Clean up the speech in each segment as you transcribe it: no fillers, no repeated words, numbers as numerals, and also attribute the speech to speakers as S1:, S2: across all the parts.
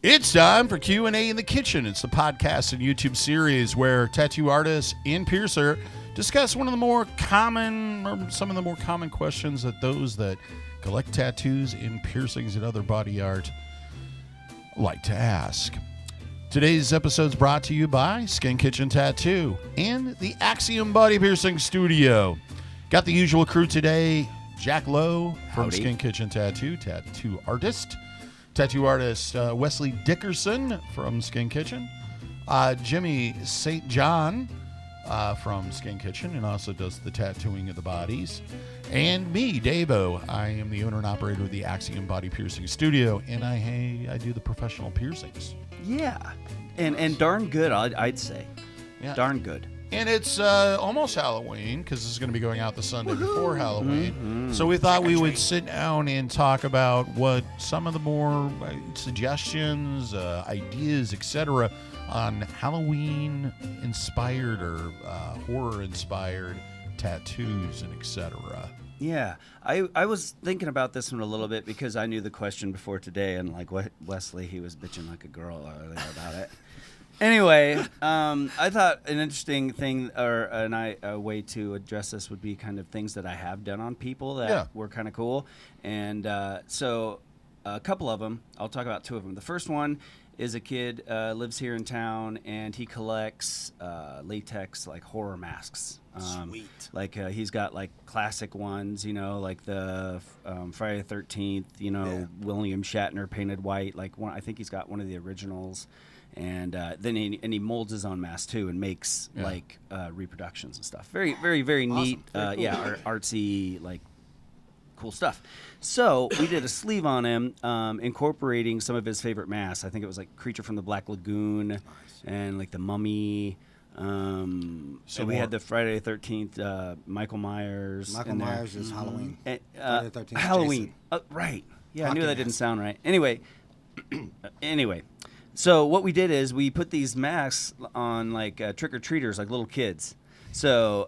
S1: It's time for Q&A in the Kitchen. It's the podcast and YouTube series where tattoo artists and piercer discuss one of the more common, or some of the more common questions that those that collect tattoos and piercings and other body art like to ask. Today's episode is brought to you by Skin Kitchen Tattoo and the Axiom Body Piercing Studio. Got the usual crew today. Jack Lowe from
S2: Howdy.
S1: Skin Kitchen Tattoo, tattoo artist. Tattoo artist Wesley Dickerson from Skin Kitchen. Jimmy St. John from Skin Kitchen and also does the tattooing of the bodies. And me, DaVo. I am the owner and operator of the Axiom Body Piercing Studio, and I do the professional piercings.
S2: Yeah, and darn good, I'd say.
S1: Yeah.
S2: Darn good.
S1: And it's almost Halloween because this is going to be going out the Sunday before Halloween. Mm-hmm. So we thought we would sit down and talk about what some of the more suggestions, ideas, etc. on Halloween-inspired or horror-inspired tattoos and etc.
S2: Yeah, I was thinking about this one a little bit because I knew the question before today, and like Wesley, he was bitching like a girl earlier about it. Anyway, I thought an interesting thing or a way to address this would be kind of things that I have done on people that were kind of cool. And so a couple of them, I'll talk about two of them. The first one is a kid lives here in town, and he collects latex like horror masks.
S3: Sweet.
S2: Like he's got like classic ones, you know, like the Friday the 13th, you know, William Shatner painted white. Like one, I think he's got one of the originals. And then he molds his own mask too and makes like reproductions and stuff. Very, very, very
S3: Awesome.
S2: neat.
S3: Very cool.
S2: Artsy, like cool stuff. So we did a sleeve on him, incorporating some of his favorite masks. I think it was like Creature from the Black Lagoon and like the Mummy. So we had the Friday the 13th, Michael Myers.
S3: Michael Myers is Halloween.
S2: And,
S3: Friday the 13th is
S2: Halloween.
S3: Jason.
S2: Right. Yeah, I
S3: Hockey
S2: knew that
S3: mask.
S2: didn't sound right. Anyway. So what we did is we put these masks on like trick-or-treaters, like little kids. So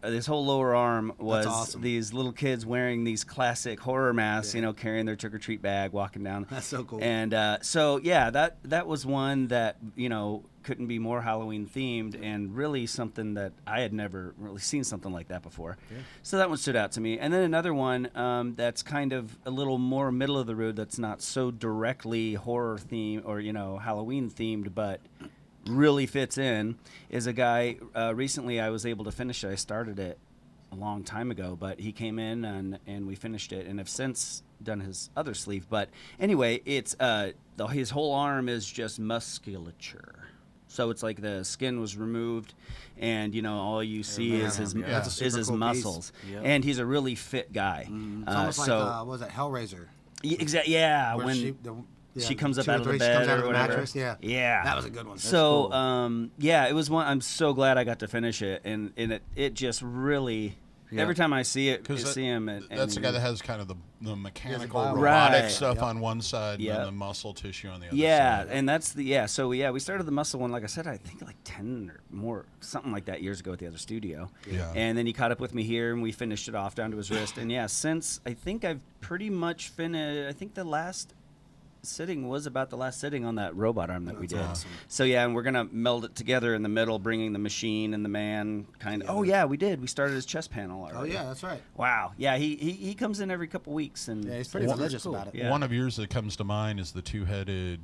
S2: this whole lower arm was
S3: awesome.
S2: these little kids wearing these classic horror masks, you know, carrying their trick-or-treat bag, walking down.
S3: That's so cool.
S2: And so, yeah, that was one that, you know, couldn't be more Halloween themed and really something that I had never really seen something like that before. Yeah. So that one stood out to me. And then another one that's kind of a little more middle of the road that's not so directly horror themed or, you know, Halloween themed, but really fits in is a guy recently I was able to finish it. I started it a long time ago, but he came in and we finished it and have since done his other sleeve. But anyway, it's his whole arm is just musculature. So it's like the skin was removed, and you know all you see is his
S3: cool
S2: muscles.
S3: Yep.
S2: And he's a really fit guy.
S3: It's almost like what was it, Hellraiser?
S2: Exactly. Yeah.
S3: Where
S2: when she comes up
S3: 2 or
S2: out of the
S3: 3,
S2: bed
S3: she comes out
S2: or
S3: of the
S2: whatever.
S3: mattress. Yeah.
S2: Yeah.
S3: That was a good one.
S2: So
S3: That's cool.
S2: it was one. I'm so glad I got to finish it, and it just really. Every time I see him,
S1: That's the guy that has kind of the mechanical
S3: Right.
S1: robotic stuff on one side and then the muscle tissue on the other side.
S2: Yeah, and that's So we started the muscle one. Like I said, I think like 10 or more, something like that, years ago at the other studio.
S1: Yeah.
S2: And then he caught up with me here, and we finished it off down to his wrist. And since I think I've pretty much finished. I think the last sitting was about the last sitting on that robot arm that we did.
S3: Awesome.
S2: So and we're gonna meld it together in the middle, bringing the machine and the man kind of. Oh yeah, we did. We started his chest panel already.
S3: Oh yeah, that's right.
S2: Wow. Yeah, he comes in every couple weeks and.
S3: Yeah, he's pretty religious about it.
S2: Yeah.
S1: One of yours that comes to mind is the two-headed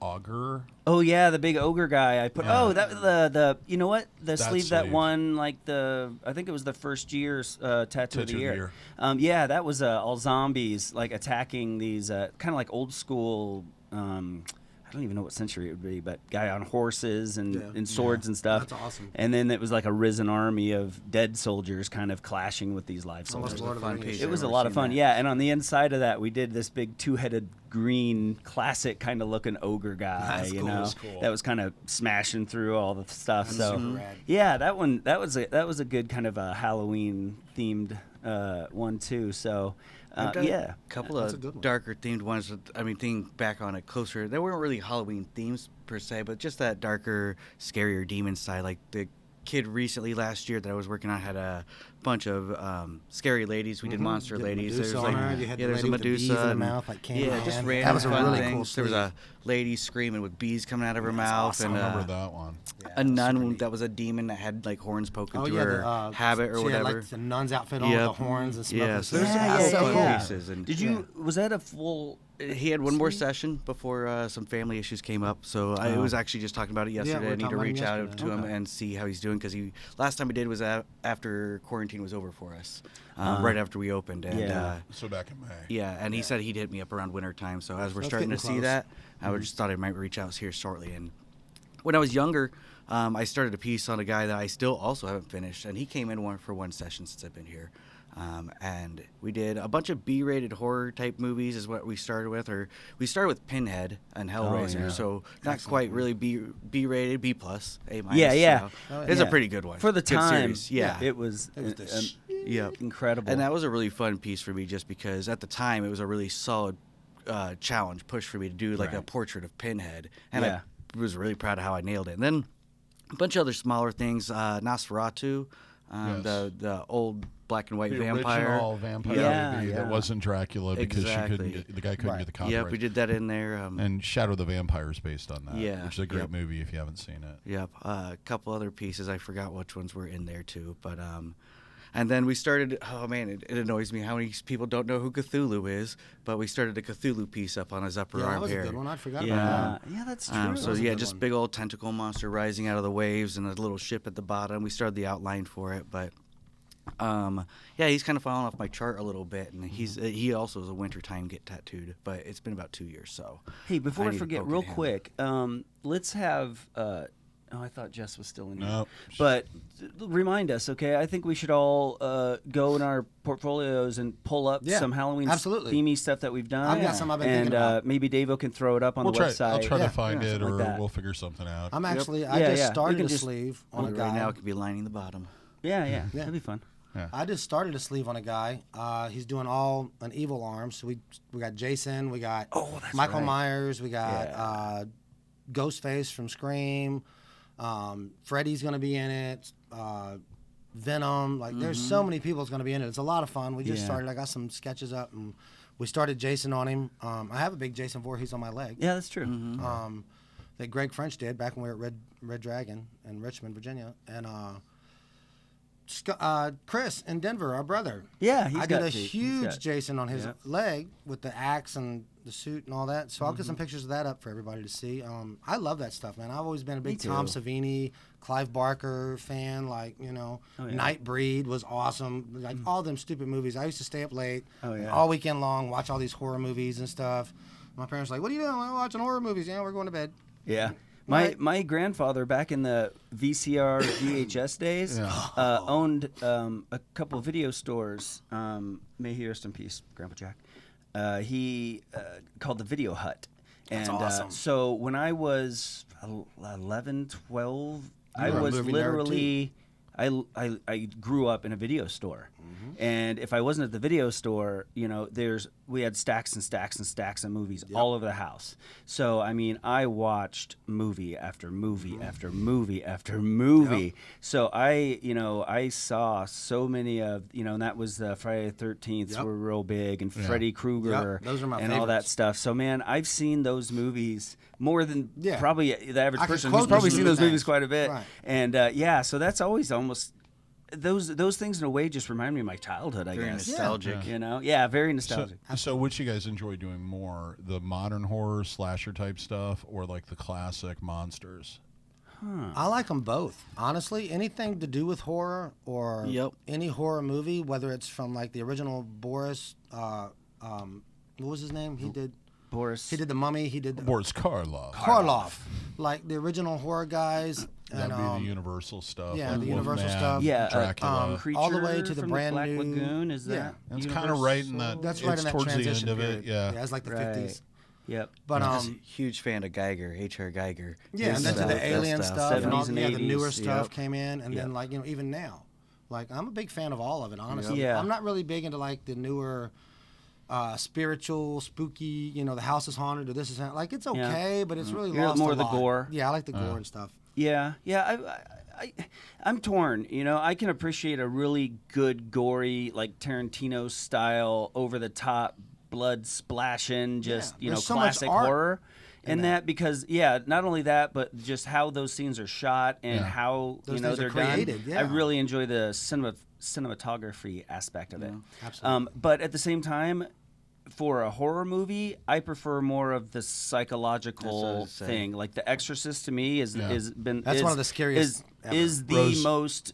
S1: auger.
S2: Oh yeah, the big ogre guy. I put.
S1: Yeah.
S2: Oh, that the you know what the
S1: That
S2: sleeve that
S1: sleeve.
S2: won like I think it was the first year's tattoo of the year.
S1: year.
S2: Yeah, that was all zombies like attacking these kind of like old school. I don't even know what century it would be, but guy on horses and swords and stuff.
S3: That's awesome.
S2: And then it was like a risen army of dead soldiers kind of clashing with these live
S3: Almost
S2: soldiers.
S3: Lord of the Rings.
S2: It was a lot of fun, yeah. And on the inside of that, we did this big two-headed green, classic kind of looking ogre guy.
S3: That's
S2: you
S3: cool.
S2: know,
S3: That's cool.
S2: that was kind of smashing through all the stuff.
S3: That's
S2: so,
S3: super rad.
S2: yeah, that was a good kind of a Halloween themed one too. So,
S4: I've done
S2: yeah,
S4: a couple
S3: That's a good
S4: of
S3: one.
S4: darker themed ones. Thinking back on it closer, they weren't really Halloween themes per se, but just that darker, scarier demon side, like the kid recently last year that I was working on had a bunch of scary ladies. We did monster
S3: Did
S4: ladies.
S3: Medusa
S4: There's
S3: on
S4: like
S3: her. You had the
S4: there's a
S3: lady with the bees in
S4: Medusa
S3: the
S4: and-
S3: mouth, like
S4: yeah, just
S3: Candyman.
S4: random
S3: That was a
S4: fun
S3: really
S4: things.
S3: cool
S4: There was
S3: sleeve.
S4: a lady screaming with bees coming out of her mouth,
S3: awesome.
S1: I
S4: and
S1: remember that one.
S4: a nun that was a demon that had like horns poking
S3: Oh
S4: through
S3: yeah,
S4: her habit or
S3: she
S4: whatever.
S3: had like the nun's outfit on with
S4: Yep.
S3: the horns and smoking.
S4: Yeah, so there's
S2: Yeah,
S4: some
S2: yeah,
S4: fun
S2: yeah.
S4: pieces. And
S2: Did you? Was that a full?
S4: he had one more session before some family issues came up. So I was actually just talking about it yesterday.
S3: we were
S4: I need
S3: talking
S4: to
S3: about him
S4: reach out
S3: yesterday.
S4: to him
S3: Okay.
S4: and see how he's doing because last time we did was after quarantine was over for us, right after we opened. And
S2: Yeah.
S1: So back in May.
S4: yeah, and he said he'd hit me up around winter time. So as we're
S3: That's
S4: starting to
S3: getting
S4: see
S3: close.
S4: that, I just thought I might reach out here shortly. And when I was younger, I started a piece on a guy that I still also haven't finished, and he came in for one session since I've been here. And we did a bunch of B-rated horror type movies is what we started with, or we started with Pinhead and Hellraiser,
S2: yeah.
S4: so not quite really B-rated, B+, A-.
S2: Yeah, yeah.
S4: You know. It's a pretty good one.
S2: For the
S4: Good
S2: time.
S4: series. Yeah.
S2: It was.
S4: Yep.
S2: Incredible.
S4: And that was a really fun piece for me just because at the time it was a really solid challenge push for me to do like a portrait of Pinhead. And
S2: Yeah.
S4: I was really proud of how I nailed it. And then a bunch of other smaller things, Nosferatu,
S1: Yes.
S4: the old black and white
S1: The
S4: vampire.
S1: original vampire
S2: Yeah,
S1: movie that
S2: yeah.
S1: wasn't Dracula because
S4: Exactly.
S1: the guy couldn't get the copyright.
S4: Yep, we did that in there.
S1: And Shadow the Vampire is based on that.
S4: Yeah,
S1: Which is a great
S4: yep.
S1: movie if you haven't seen it.
S4: Yep, a couple other pieces. I forgot which ones were in there too, but and then we started. Oh man, it annoys me how many people don't know who Cthulhu is, but we started a Cthulhu piece up on his upper
S3: Yeah, that
S4: arm
S3: was a
S4: here.
S3: good one. I forgot
S2: Yeah.
S3: about
S2: Yeah, that's true.
S4: So
S3: was a
S4: yeah,
S3: good
S4: just
S3: one.
S4: big old tentacle monster rising out of the waves and a little ship at the bottom. We started the outline for it, but yeah, he's kind of fallen off my chart a little bit, and he also is a wintertime get tattooed, but it's been about 2 years. So
S2: Hey, before I
S4: need to
S2: forget,
S4: poke
S2: real
S4: at him.
S2: quick, let's have. Oh, I thought Jess was still in here.
S1: No.
S2: But remind us, okay? I think we should all go in our portfolios and pull up
S3: Yeah,
S2: some Halloween
S3: absolutely.
S2: themey stuff that we've done.
S3: I've got some I've been
S2: and
S3: thinking about.
S2: maybe DaVo can throw it up on
S1: We'll
S2: the
S1: try.
S2: website.
S1: I'll try
S3: Yeah,
S1: to find
S2: yeah,
S1: it,
S2: something
S1: or
S2: like that.
S1: we'll figure something out.
S3: I'm actually. I
S2: Yeah,
S3: just
S2: yeah. We
S3: started
S2: can
S3: a
S2: just-
S3: sleeve on a
S4: right
S3: guy.
S4: now it could be lining the bottom.
S2: Yeah, yeah, that'd be fun.
S3: I just started a sleeve on a guy. He's doing all an evil arm. So we got Jason, we got Michael
S2: right.
S3: Myers, we got Ghostface from Scream. Freddy's gonna be in it. Venom. Like there's so many people that's gonna be in it. It's a lot of fun. We just
S2: Yeah.
S3: started. I got some sketches up and we started Jason on him. I have a big Jason Voorhees on my leg.
S2: Yeah, that's true.
S3: That Greg French did back when we were at Red Dragon in Richmond, Virginia, and Chris in Denver, our brother.
S2: Yeah, he's
S3: I
S2: got
S3: did a
S2: teeth. He's
S3: huge
S2: got-
S3: Jason on his
S2: Yep.
S3: leg with the axe and the suit and all that. So I'll get some pictures of that up for everybody to see. I love that stuff, man. I've always been a big
S2: too.
S3: Tom Savini, Clive Barker fan. Like, you know,
S2: Oh, yeah.
S3: Nightbreed was awesome. Like all them stupid movies. I used to stay up late
S2: Oh, yeah.
S3: all weekend long, watch all these horror movies and stuff. My parents were like, what are you doing? We're watching horror movies. Yeah, we're going to bed.
S2: Yeah.
S3: Right.
S2: My grandfather back in the VCR VHS days owned a couple of video stores. May he rest in peace, Grandpa Jack. He called the Video Hut. And
S3: awesome.
S2: so when I was 11, 12, I
S3: were a
S2: was
S3: movie nerd,
S2: literally I grew up in a video store. And if I wasn't at the video store, you know, we had stacks and stacks and stacks of movies all over the house. So I mean, I watched movie after movie after movie after movie. So I saw so many of, and that was Friday the 13th were real big, and Freddy Krueger
S3: Those are my
S2: and all that
S3: favorites.
S2: stuff. So man, I've seen those movies more than
S3: Yeah.
S2: probably the average
S3: I could
S2: person
S3: quote
S2: who's probably
S3: those
S2: seen those
S3: things.
S2: movies quite a bit.
S3: Right.
S2: And so that's always almost those things in a way just remind me of my childhood, I
S4: Very
S2: guess.
S4: nostalgic.
S2: You know? Yeah, very
S1: So,
S2: nostalgic.
S1: so which you guys enjoy doing more, the modern horror slasher type stuff, or like the classic monsters?
S3: I like them both. Honestly, anything to do with horror or any horror movie, whether it's from like the original Boris, what was his name? He did
S2: Boris.
S3: The Mummy. He did
S1: Boris Karloff.
S3: Karloff, like the original horror guys.
S1: That'd
S3: And,
S1: be the Universal stuff.
S3: yeah,
S1: like
S3: the Universal
S1: Wolfman,
S3: stuff.
S2: Yeah,
S1: Dracula.
S2: Creature
S3: all the way to the
S2: from
S3: brand
S2: Black
S3: new-
S2: Lagoon. Is
S3: yeah.
S2: that?
S1: It's kind of right in that.
S3: That's right
S1: it's
S3: in that
S1: towards the
S3: transition
S1: end of
S3: period.
S1: it. Yeah.
S3: it's like the
S2: Right.
S3: 50s.
S2: Yep.
S3: But
S4: I'm just a huge fan of Geiger, H.R. Geiger.
S3: yeah, and then to
S4: That
S3: the alien stuff, and all,
S2: 70s and
S3: yeah, the
S2: 80s.
S3: newer stuff
S2: Yep.
S3: came in, and then
S2: Yep.
S3: like even now, like I'm a big fan of all of it. Honestly,
S2: Yeah.
S3: I'm not really big into like the newer. Spiritual, spooky, the house is haunted or this is haunted. Like it's okay, but it's really
S2: You're
S3: lost
S2: more
S3: a
S2: the
S3: lot.
S2: gore.
S3: Yeah, I like the gore and stuff.
S2: Yeah, yeah. I'm torn. You know, I can appreciate a really good, gory, like Tarantino style, over the top, blood splashing, just
S3: there's so much
S2: classic
S3: art
S2: horror. And that because not only that, but just how those scenes are shot and how
S3: Those
S2: they're
S3: things are
S2: done.
S3: created, yeah.
S2: I really enjoy the cinematography aspect of it.
S3: Absolutely.
S2: But at the same time, for a horror movie, I prefer more of the psychological thing. Like The Exorcist to me is one
S3: of the scariest ever.
S2: Is the most.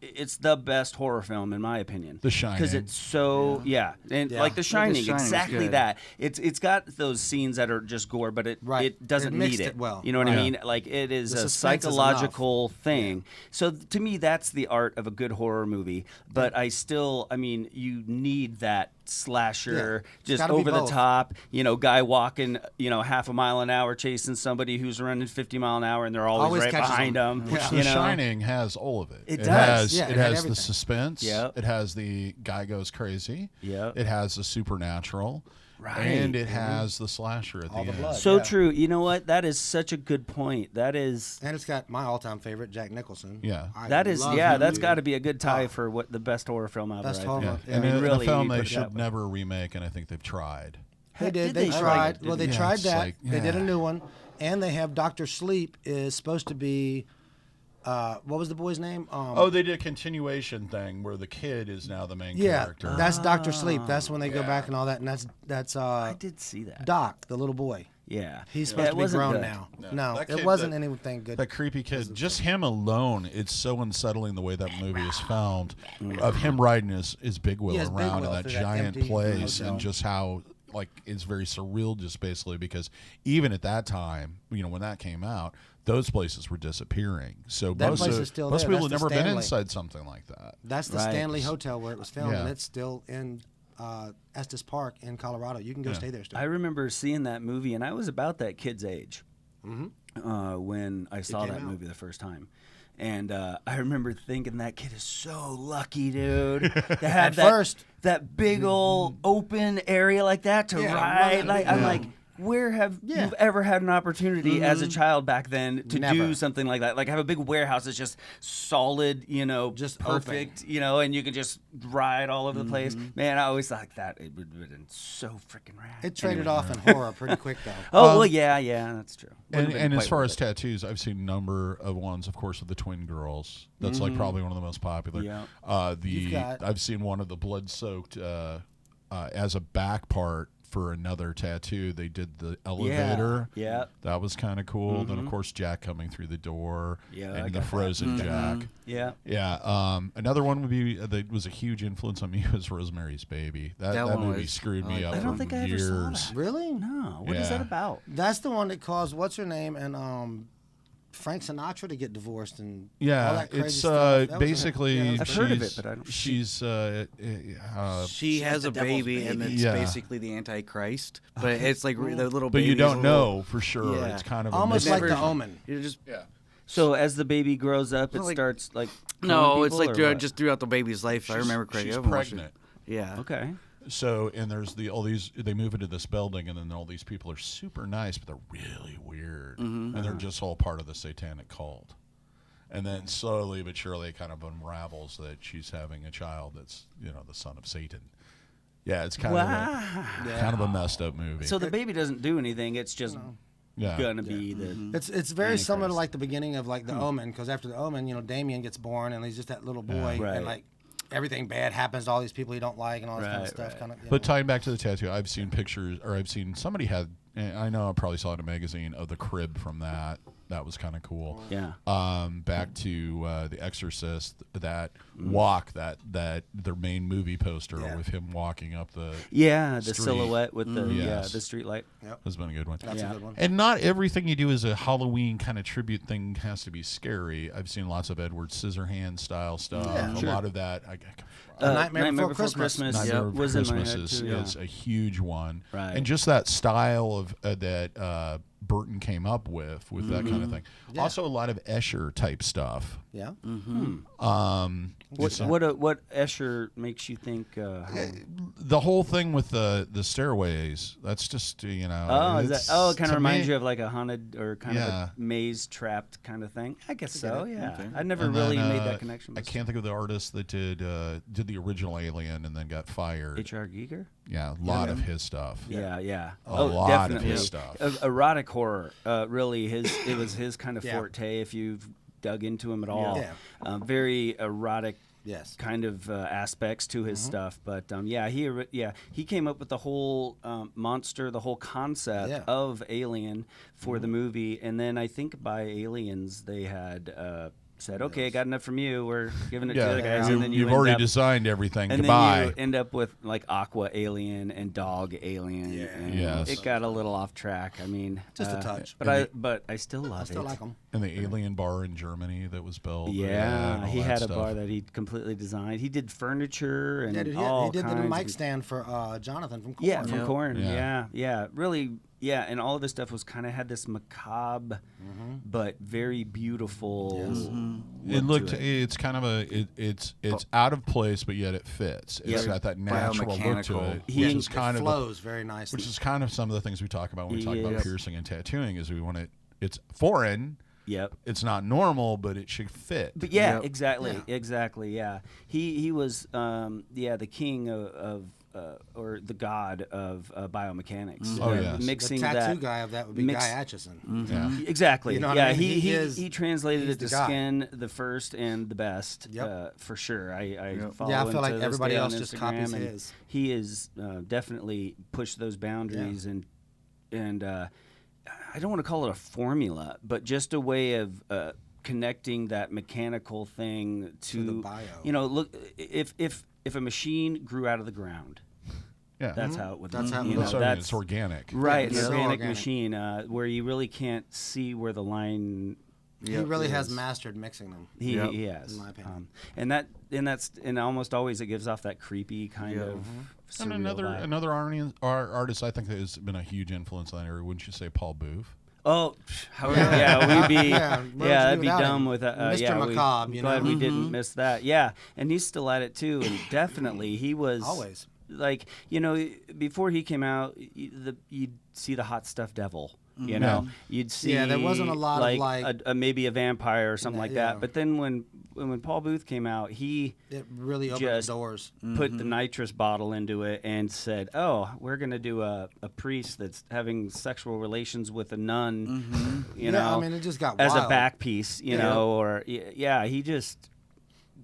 S2: It's the best horror film in my opinion.
S1: The Shining.
S2: Because it's so and like The Shining, exactly that. It's got those scenes that are just gore, but it doesn't need it.
S3: Well.
S2: You know what I mean? Like it is a psychological thing. So to me, that's the art of a good horror movie. But I mean, you need that slasher, just over the top, guy walking, half a mile an hour chasing somebody who's running 50 mile an hour and they're always right behind them.
S1: Which The Shining has all of it.
S2: It does.
S1: It has the suspense.
S2: Yep.
S1: It has the guy goes crazy.
S2: Yep.
S1: It has the supernatural.
S2: Right.
S1: And it has the slasher at
S3: All
S1: the
S3: the
S1: end.
S3: blood.
S2: So true. You know what? That is such a good point. That is.
S3: And it's got my all-time favorite, Jack Nicholson.
S1: Yeah.
S2: That's got to be a good tie for what the best horror film ever.
S3: Best
S2: I
S3: horror.
S2: think.
S1: Yeah.
S3: I
S1: And
S3: mean,
S1: in
S2: really,
S1: a film
S2: you
S1: they
S2: put it that
S1: should
S2: way.
S1: never remake, and I think they've tried.
S3: They did.
S2: Did
S3: They
S2: they?
S3: tried.
S2: Oh,
S3: Well, they
S1: yeah,
S3: tried
S1: it's
S3: that.
S1: like,
S3: They did a
S1: yeah.
S3: new one, and they have Dr. Sleep is supposed to be. What was the boy's name?
S1: They did a continuation thing where the kid is now the main
S3: yeah,
S1: character.
S3: that's Dr. Sleep. That's when they go back and all that, and that's
S2: I did see that.
S3: Doc, the little boy.
S2: Yeah.
S3: He's supposed
S2: it
S3: to be
S2: wasn't
S3: grown
S2: good.
S3: now.
S1: No.
S3: No,
S1: That
S3: it
S1: kid-
S3: wasn't
S1: that-
S3: anything good.
S1: That creepy kid, just him alone, it's so unsettling the way that movie is filmed. Of him riding his big wheel
S3: Yeah, his big
S1: around in
S3: wheel
S1: that
S3: through that
S1: giant
S3: empty
S1: place,
S3: hotel.
S1: and just how it's very surreal, just basically because even at that time, when that came out, those places were disappearing. So
S3: That
S1: most
S3: place is still
S1: most
S3: there.
S1: people
S3: That's
S1: had
S3: the
S1: never been
S3: Stanley.
S1: inside something like that.
S3: That's the
S2: Right.
S3: Stanley Hotel where it was filmed,
S1: Yeah.
S3: and it's still in Estes Park in Colorado. You can go stay there still.
S2: I remember seeing that movie, and I was about that kid's age when I saw
S3: came
S2: that
S3: out.
S2: movie the first time. And I remember thinking that kid is so lucky, dude, to have that big old open area like that to
S3: Yeah,
S2: ride.
S3: right.
S2: Like I'm like, where have you ever had an opportunity as a child back then to
S3: Never.
S2: do something like that? Like have a big warehouse that's just solid,
S3: Just
S2: perfect, and you could just ride all over the place. Man, I always thought that it would have been so freaking rad.
S3: It traded
S2: Anyway.
S3: off in horror pretty quick though.
S2: Oh well, yeah, that's true. Wouldn't have been
S1: And as
S2: quite
S1: far
S2: worth
S1: as
S2: it.
S1: tattoos, I've seen a number of ones, of course, of the twin girls. That's like probably one of the most popular.
S2: Yeah.
S3: You've got-
S1: I've seen one of the blood-soaked as a back part for another tattoo. They did the elevator.
S2: Yeah.
S1: That was kind of cool. Then of course Jack coming through the door.
S2: Yeah, I
S1: And the
S2: got that.
S1: frozen Jack.
S2: Yeah.
S1: Yeah. Another one would be that was a huge influence on me was Rosemary's Baby. That
S4: one
S1: movie
S4: was-
S1: screwed me up
S2: I don't
S1: for
S2: think I ever
S1: years.
S2: saw that.
S3: Really?
S2: No. What is that
S1: Yeah.
S2: about?
S3: That's the one that caused what's her name and Frank Sinatra to get divorced and all
S1: Yeah,
S3: that crazy
S1: it's
S3: stuff. That was
S1: basically
S2: I've heard of it, but I don't-
S1: she's
S4: She has
S3: the
S4: a
S3: devil's
S4: baby, and
S3: baby.
S4: it's
S1: Yeah.
S4: basically the Antichrist. But it's like the little
S1: but
S4: baby.
S1: you
S4: is
S1: don't
S4: a little-
S1: know for sure.
S4: Yeah.
S1: It's kind of
S3: almost
S1: a
S3: like
S1: mystery.
S3: The Omen.
S4: You just
S1: Yeah.
S2: So as the baby grows up, it
S4: Well, like-
S2: starts like
S4: no,
S2: killing
S4: it's
S2: people,
S4: like
S2: or
S4: throughout,
S2: what?
S4: just throughout the baby's life. I remember correctly.
S1: She's
S4: I haven't watched it.
S1: pregnant.
S4: Yeah.
S2: Okay.
S1: So and there's all these. They move into this building, and then all these people are super nice, but they're really weird, and they're just all part of the satanic cult. And then slowly but surely, it kind of unravels that she's having a child that's the son of Satan. Yeah, it's kind of a messed up movie.
S2: So the baby doesn't do anything. It's just
S1: yeah.
S2: gonna be the.
S3: It's very similar to
S2: Antichrist.
S3: like the beginning of like The Omen, because after The Omen, Damien gets born and he's just that little boy,
S2: Right.
S3: and like everything bad happens to all these people you don't like and all this kind of
S2: Right,
S3: stuff.
S2: right.
S3: Kind of.
S1: But tying back to the tattoo, I've seen pictures, or I've seen somebody had. And I know I probably saw it in a magazine of the crib from that. That was kind of cool.
S2: Yeah.
S1: Back to The Exorcist, that walk, that their main movie poster
S3: Yeah.
S1: with him walking up the
S2: Yeah, the
S1: street.
S2: silhouette with the
S1: Yes.
S2: the street light.
S1: has been a good one.
S3: That's
S2: Yeah.
S3: a good one.
S1: And not everything you do as a Halloween kind of tribute thing has to be scary. I've seen lots of Edward Scissorhands style stuff.
S3: Yeah.
S1: A
S2: Sure.
S1: lot of that.
S3: Nightmare Before Christmas.
S1: Nightmare
S2: was
S1: Before
S2: in my head
S1: Christmas
S2: too,
S1: is a huge one,
S2: Right.
S1: and just that style of that Burton came up with that kind of thing.
S3: Yeah.
S1: Also, a lot of Escher type stuff.
S3: Yeah.
S2: What Escher makes you think?
S1: The whole thing with the stairways. That's just
S2: it kind of reminds you of like a haunted or kind of a maze trapped kind of thing. I guess so. Yeah,
S4: Okay.
S2: I never really made that connection.
S1: I can't think of the artist that did the original Alien and then got fired.
S2: H.R. Giger.
S1: Yeah, a lot of his stuff.
S2: Yeah.
S1: A lot
S2: definitely.
S1: of his stuff.
S2: Erotic horror, really, it was his kind of forte. If you've dug into him at all, very erotic.
S3: Yes.
S2: Kind of aspects to his stuff, but he came up with the whole monster, the whole concept of Alien for the movie, and then I think by Aliens they had said, okay, got enough from you, we're giving it to the other guys, and then
S1: you've already designed everything.
S2: And
S1: Goodbye.
S2: then you end up with like Aqua Alien and Dog Alien. And it got a little off track. I mean,
S3: just a touch,
S2: but I still love it.
S3: I still like them.
S1: And the Alien bar in Germany that was built.
S2: Yeah, he had
S1: stuff.
S2: a bar that he completely designed. He did furniture and
S3: he
S2: all
S3: did the
S2: kinds
S3: mic
S2: of,
S3: stand for Jonathan from Korn.
S2: Yeah, from Korn. Yeah, really. Yeah, and all of his stuff was kind of had this macabre, but very beautiful.
S1: It looked. It's kind of it's out of place, but yet it fits. It's got that natural look to it, which is kind of
S3: flows very nicely.
S1: Which is kind of some of the things we talk about when we talk about piercing and tattooing. Is we want it. It's foreign.
S2: Yep.
S1: It's not normal, but it should fit.
S2: But exactly. Yeah. He was the king of or the god of biomechanics. Mixing
S3: the tattoo
S2: that
S3: guy of that would be Guy Atchison.
S1: Yeah.
S2: Exactly.
S3: You know what I mean?
S2: He translated it to
S3: the guy.
S2: Skin, the first and the best. For sure. I follow
S3: I
S2: him
S3: feel like
S2: to this
S3: everybody
S2: day
S3: else
S2: on
S3: just
S2: Instagram,
S3: copies
S2: and
S3: his.
S2: He is definitely pushed those boundaries and I don't want to call it a formula, but just a way of connecting that mechanical thing to
S3: the bio.
S2: Look, if a machine grew out of the ground, that's how it would.
S3: That's how.
S1: It's organic.
S2: Right,
S3: Yeah,
S2: an
S3: so
S2: organic
S3: organic.
S2: machine where you really can't see where the line.
S3: He really has mastered mixing them.
S2: He has,
S3: in my opinion.
S2: And almost always it gives off that creepy kind of.
S1: And
S2: surreal vibe.
S1: another artist I think that has been a huge influence on that area. Wouldn't you say Paul Booth?
S2: Oh, we'd be that'd be
S3: without
S2: dumb
S3: him?
S2: with
S3: Mr. Macabre,
S2: glad we didn't miss that. Yeah, and he's still at it too, and definitely he was
S3: Always.
S2: like before he came out, you'd see the Hot Stuff Devil. You'd see
S3: there wasn't a lot of like
S2: maybe a vampire or something like
S3: yeah.
S2: that. But then when Paul Booth came out, it
S3: really opened
S2: just
S3: the doors.
S2: put the nitrous bottle into it and said, "Oh, we're gonna do a priest that's having sexual relations with a nun."
S3: I mean, it just got
S2: as
S3: wild.
S2: a back piece, or he just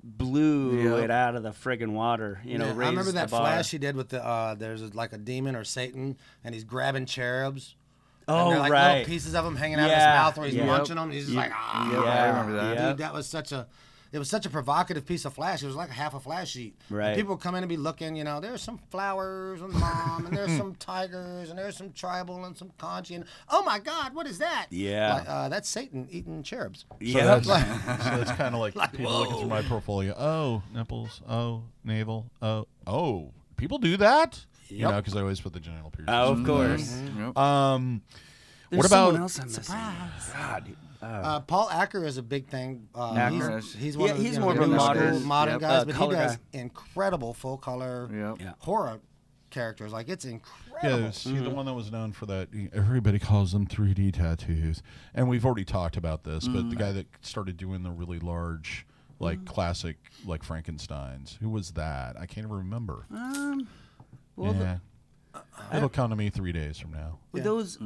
S2: blew it out of the friggin' water.
S3: I remember that flash he did with the there's like a demon or Satan, and he's grabbing cherubs.
S2: Oh,
S3: and they're like
S2: right.
S3: little pieces of them hanging out of his mouth where he's munching them. He's just like,
S4: I remember that.
S3: Dude, that was such a provocative piece of flash. It was like half a flash sheet.
S2: Right.
S3: And people would come in and be looking, there's some flowers on the mom, and there's some tigers, and there's some tribal and some conch, and oh my God, what is that?
S2: Yeah.
S3: Like, that's Satan eating cherubs.
S1: So it's kind of like people looking through my portfolio. Oh, nipples. Oh, navel. Oh, people do that?
S3: Yep.
S1: Because I always put the genital piercings.
S2: Oh, of course.
S1: What about
S2: someone else I'm missing? God.
S3: Paul Acker is a big thing.
S2: Acker.
S3: He's one of the,
S2: he's more of a
S3: modern guys, but he
S2: color
S3: does
S2: guy.
S3: incredible full color horror characters. Like, it's incredible.
S1: Yeah, see, the one that was known for that, everybody calls them 3D tattoos. And we've already talked about this, but the guy that started doing the really large, like, classic, like, Frankensteins, who was that? I can't even remember. It'll come to me 3 days from now.
S2: Those,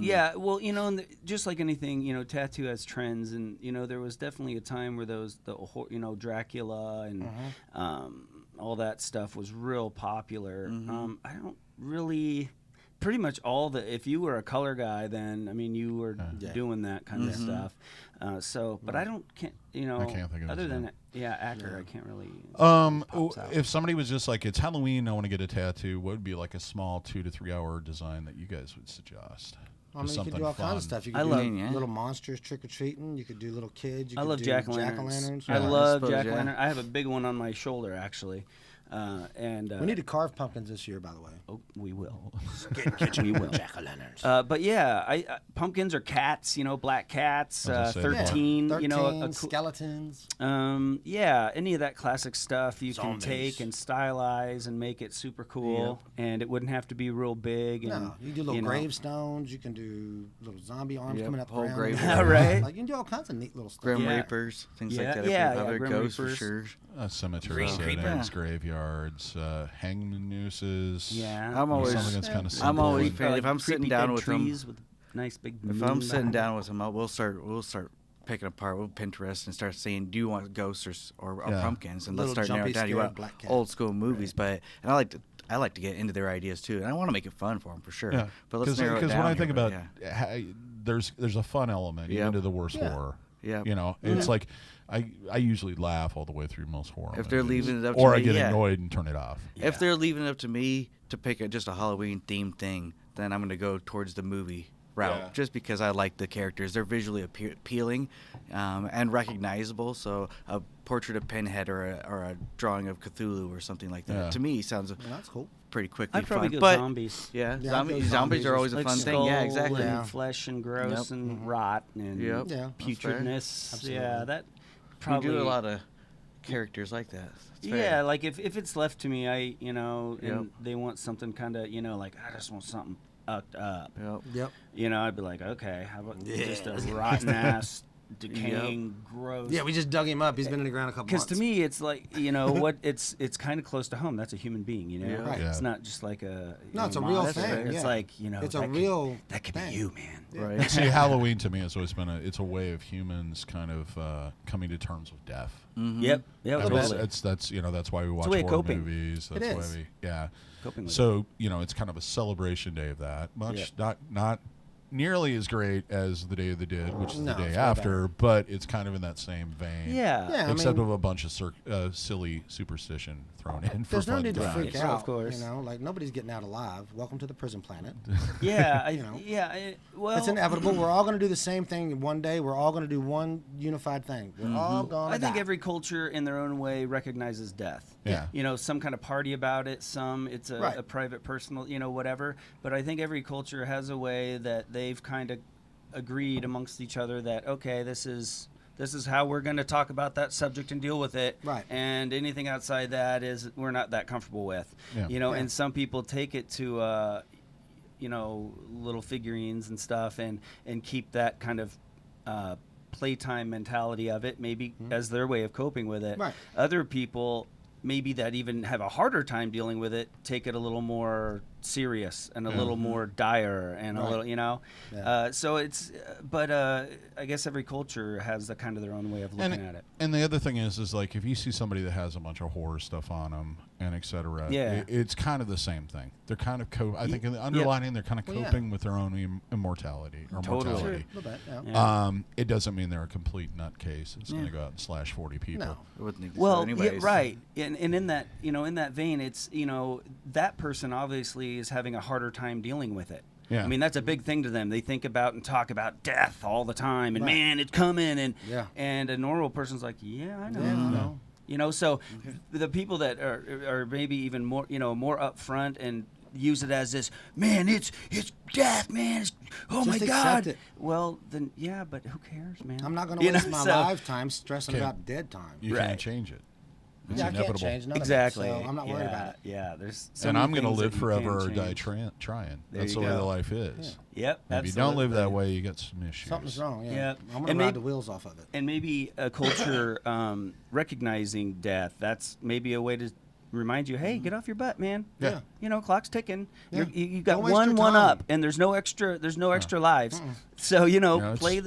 S2: just like anything, tattoo has trends, and there was definitely a time where Dracula and all that stuff was real popular. I don't really, pretty much if you were a color guy, then you were doing that kind of stuff. But I can't
S1: think of
S2: other
S1: his
S2: than
S1: name.
S2: Acker, I can't really.
S1: If somebody was just like, it's Halloween, I want to get a tattoo, what would be like a small 2 to 3 hour design that you guys would suggest?
S3: I mean, you could do all kinds of stuff. You could do little monsters trick-or-treating. You could do little kids.
S2: I love jack-o'-lanterns.
S3: jack-o'-lanterns.
S2: I love jack-o'-lantern. I have a big one on my shoulder, actually.
S3: We need to carve pumpkins this year, by the way.
S2: Oh, we will.
S3: Kitchen,
S2: we will.
S3: jack-o'-lanterns.
S2: But yeah, pumpkins are cats. Black cats.
S1: I was gonna say,
S2: 13.
S3: 13 skeletons.
S2: Yeah, any of that classic stuff you
S3: Zombies.
S2: can take and stylize and make it super cool, and it wouldn't have to be real big. And,
S3: No, you can do little gravestones. You can do little zombie arms coming up the
S4: whole
S3: ground.
S4: grave.
S2: Right.
S3: Like you can do all kinds of neat little stuff.
S4: Grim
S2: Yeah.
S4: Reapers, things
S2: Yeah,
S4: like that.
S2: yeah,
S4: Other
S2: Grim
S4: ghosts
S2: Reapers.
S4: for sure.
S1: Cemetery settings, graveyards, hangman nooses.
S2: Yeah.
S4: I'm always,
S1: something that's kind of
S4: I'm
S1: simple.
S4: always
S1: and-
S4: fan. If I'm sitting down with them,
S2: trees with nice big.
S4: if
S2: moon
S4: I'm sitting
S2: behind
S4: down with them, we'll start picking apart. We'll Pinterest and start saying, do you want ghosts or
S1: Yeah.
S4: pumpkins? And
S3: Little
S4: let's start narrowing
S3: jumpy,
S4: down. You
S3: scared
S4: want
S3: black cat.
S4: old school movies, but I like to get into their ideas too, and I want to make it fun for them for sure.
S1: Yeah,
S4: But let's narrow it down.
S1: when I think
S4: here,
S1: about,
S4: yeah.
S1: there's a fun element
S4: Yep.
S1: even to the worst
S3: Yeah.
S1: horror.
S4: Yep.
S1: It's like I usually laugh all the way through most horror.
S4: If they're
S1: movies.
S4: leaving it up to
S1: or I
S4: me,
S1: get
S4: yeah.
S1: annoyed and turn it off.
S4: If they're leaving it up to me to pick just a Halloween themed thing, then I'm going to go towards the movie route,
S1: Yeah.
S4: just because I like the characters. They're visually appealing and recognizable. So a portrait of Pinhead or a drawing of Cthulhu or something like that,
S1: Yeah.
S4: to me sounds
S3: Well, that's cool.
S4: pretty quickly
S2: I'd probably
S4: fun.
S2: go
S4: But
S2: zombies.
S4: yeah,
S3: Yeah, I'd
S4: zombies,
S3: go
S4: zombies are
S3: zombies.
S4: always a
S2: Like
S4: fun thing. Yeah,
S2: skull
S4: exactly.
S2: and
S3: Yeah.
S2: flesh and gross
S4: Yep.
S2: and rot and
S4: Yep.
S3: Yeah.
S2: putridness.
S3: Absolutely.
S2: Yeah, that
S4: We
S2: probably
S4: do a lot of characters like that. It's fair.
S2: Yeah, like if it's left to me, and
S4: Yep.
S2: they want something kind of, like I just want something up.
S4: Yep.
S3: Yep.
S2: I'd be like, okay, how about just a
S3: Yeah.
S2: rotten ass, decaying, gross.
S3: Yeah, we just dug him up. He's been in the ground a couple
S2: Because
S3: months.
S2: to me, it's like what it's kind of close to home. That's a human being,
S4: Yeah.
S3: Right.
S1: Yeah.
S2: It's not just like a
S3: No, it's a real
S2: monster.
S3: thing,
S2: It's
S3: yeah.
S2: like
S3: It's a
S2: that
S3: real
S2: that could
S3: thing.
S2: be you, man.
S4: Right.
S1: See, Halloween to me has always been it's a way of humans kind of coming to terms with death.
S4: Mhm.
S2: Yep. Yeah.
S1: And
S2: Totally.
S1: that's why we watch
S2: way of
S1: horror
S2: coping.
S1: movies. That's
S3: It
S1: why
S3: is.
S2: Coping with
S1: So it's kind of a celebration day of that. Much not nearly as great as the Day of the Dead, which is
S3: No,
S1: the day
S3: it's way
S1: after, but it's kind of in that same vein.
S2: Yeah.
S3: Yeah, I
S1: Except
S3: mean-
S1: with a bunch of silly superstition thrown in for
S3: There's no
S1: fun
S3: need to
S1: times.
S3: freak
S2: Right.
S3: out.
S2: Of course.
S3: Like nobody's getting out alive. Welcome to the prison planet.
S2: Yeah.
S3: know.
S2: Well,
S3: It's inevitable. We're all going to do the same thing one day. We're all going to do one unified thing. We're all going to
S2: I think
S3: die.
S2: every culture in their own way recognizes death.
S1: Yeah.
S2: Some kind of party about it. Some it's a,
S3: Right.
S2: a private, personal, whatever. But I think every culture has a way that they've kind of agreed amongst each other that okay, this is how we're going to talk about that subject and deal with it.
S3: Right.
S2: And anything outside that is we're not that comfortable with.
S1: Yeah.
S3: Yeah.
S2: And some people take it to little figurines and stuff and keep that kind of playtime mentality of it maybe as their way of coping with it.
S3: Right.
S2: Other people maybe that even have a harder time dealing with it take it a little more serious and a little more dire and a
S3: Right.
S2: little
S3: Yeah.
S2: so it's but I guess every culture has the kind of their own way of looking at it.
S1: And the other thing is like if you see somebody that has a bunch of horror stuff on them and et cetera,
S2: Yeah.
S1: it's kind of the same thing. They're kind of I think in the underlining they're kind of
S3: Well, yeah.
S1: coping with their own immortality or
S2: Totally.
S1: mortality.
S3: A little bit, yeah.
S2: Yeah.
S1: It doesn't mean they're a complete nutcase. It's going to go out and slash 40 people.
S3: No.
S4: I wouldn't think so
S2: Well,
S4: anyways.
S2: right, and in that in that vein, it's that person obviously is having a harder time dealing with it.
S1: Yeah.
S2: I mean that's a big thing to them. They think about and talk about death all the time, and
S3: Right.
S2: man, it's coming, and
S3: Yeah.
S2: and a normal person's like, yeah, I know.
S3: Yeah, I know.
S2: So the people that are maybe even more more upfront and use it as this, man, it's death, man. Oh my
S3: Just
S2: God.
S3: accept it.
S2: Well, then yeah, but who cares, man?
S3: I'm not going to waste my
S2: so-
S3: lifetime stressing
S1: Okay.
S3: about dead time.
S1: You
S2: Right.
S1: can't change it. It's
S3: Yeah, I can't
S1: inevitable.
S3: change none
S2: Exactly.
S3: of it, so I'm not worried about it.
S2: Yeah, there's so
S1: And
S2: many
S1: I'm going to
S2: things
S1: live
S2: that you
S1: forever or
S2: can't
S1: die
S2: change.
S1: trying.
S2: There
S1: That's
S2: you
S1: the way
S2: go.
S1: the life is.
S2: Yep.
S1: If you don't live that
S2: absolutely.
S1: way, you get some issues.
S3: Something's wrong, yeah.
S2: Yeah.
S3: I'm going
S2: And
S3: to ride
S2: maybe-
S3: the wheels off of it.
S2: And maybe a culture recognizing death. That's maybe a way to remind you, hey, get off your butt, man.
S1: Yeah.
S2: Clock's ticking.
S3: Yeah.
S2: You got
S3: Don't waste your
S2: one
S3: time.
S2: up, and there's no extra lives. So
S1: it's-
S2: play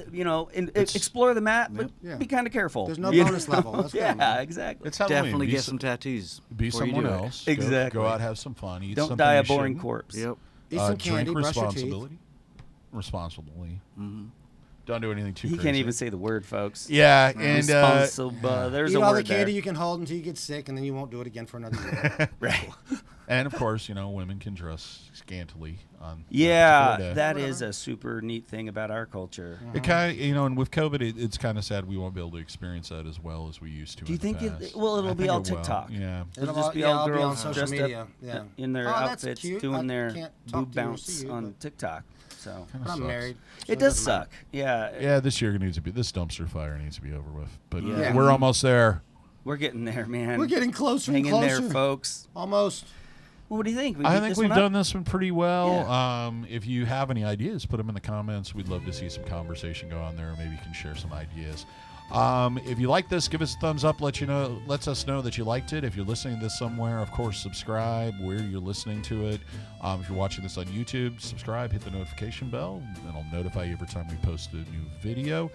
S2: and explore the map, but
S3: Yeah.
S2: be kind of careful.
S3: There's no
S2: You
S3: bonus
S2: know?
S3: level. Let's go,
S2: yeah,
S3: man.
S2: exactly.
S1: It's Halloween.
S4: Definitely
S1: Be
S4: get
S1: s-
S4: some tattoos.
S1: Be
S4: before you
S1: someone
S4: do it.
S1: else.
S2: Exactly.
S1: Go out, have some fun. Eat
S2: Don't
S1: something
S2: die a
S1: you
S2: boring
S1: shouldn't.
S2: corpse.
S4: Yep.
S3: Eat some
S1: Drink
S3: candy, brush your teeth.
S1: responsibly. Responsibly.
S4: Mm-hmm.
S1: Don't do anything too
S2: He
S1: crazy.
S2: can't even say the word, folks.
S1: Yeah, and
S2: Responsible. There's
S3: Eat
S2: a
S3: all
S2: word
S3: the candy
S2: there.
S3: you can hold until you get sick, and then you won't do it again for another year.
S2: Right.
S1: And of course, women can dress scantily on.
S2: Yeah,
S1: Dakota.
S2: that is a super neat thing about our culture.
S1: It kind of, and with COVID, it's kind of sad we won't be able to experience that as well as we used to.
S2: Do you think
S1: in the past.
S2: it'll
S1: I
S2: be
S1: think
S2: all
S1: it will.
S2: TikTok?
S1: Yeah.
S2: It'll just be
S3: I'll
S2: all
S3: be on
S2: girls
S3: social
S2: dressed
S3: media.
S2: up
S3: Yeah.
S2: in their
S3: that's
S2: outfits
S3: cute.
S2: doing
S3: I
S2: their
S3: can't talk
S2: boob
S3: to you or
S2: bounce
S3: see you,
S2: on
S3: but-
S2: TikTok. So
S1: Kinda
S3: But I'm
S1: sucks.
S3: married. so
S2: it does
S3: doesn't matter.
S2: suck. Yeah,
S1: Yeah, this year needs to be. This dumpster fire needs to be over with. But
S2: Yeah.
S1: we're almost there.
S2: we're getting there, man.
S3: We're getting closer
S2: Hang
S3: and
S2: in
S3: closer.
S2: there, folks.
S3: Almost.
S2: Well, what do you think? We
S1: I
S2: beat
S1: think
S2: this
S1: we've
S2: one up?
S1: done this one pretty well. If you have any ideas, put them in the comments. We'd love to see some conversation go on there. Maybe you can share some ideas. If you like this, give us a thumbs up. Lets us know that you liked it. If you're listening to this somewhere, of course, subscribe where you're listening to it. If you're watching this on YouTube, subscribe, hit the notification bell, and it'll notify you every time we post a new video.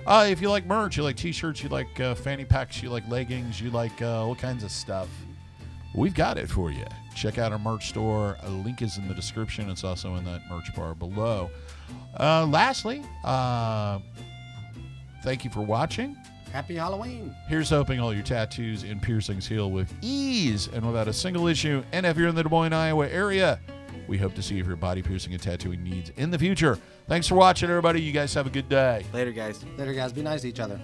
S1: If you like merch, you like t-shirts, you like fanny packs, you like leggings, you like all kinds of stuff, we've got it for you. Check out our merch store. A link is in the description. It's also in that merch bar below. Lastly, thank you for watching.
S3: Happy Halloween.
S1: Here's hoping all your tattoos and piercings heal with ease and without a single issue. And if you're in the Des Moines, Iowa area, we hope to see you for your body piercing and tattooing needs in the future. Thanks for watching, everybody. You guys have a good day.
S4: Later, guys.
S3: Later, guys. Be nice to each other.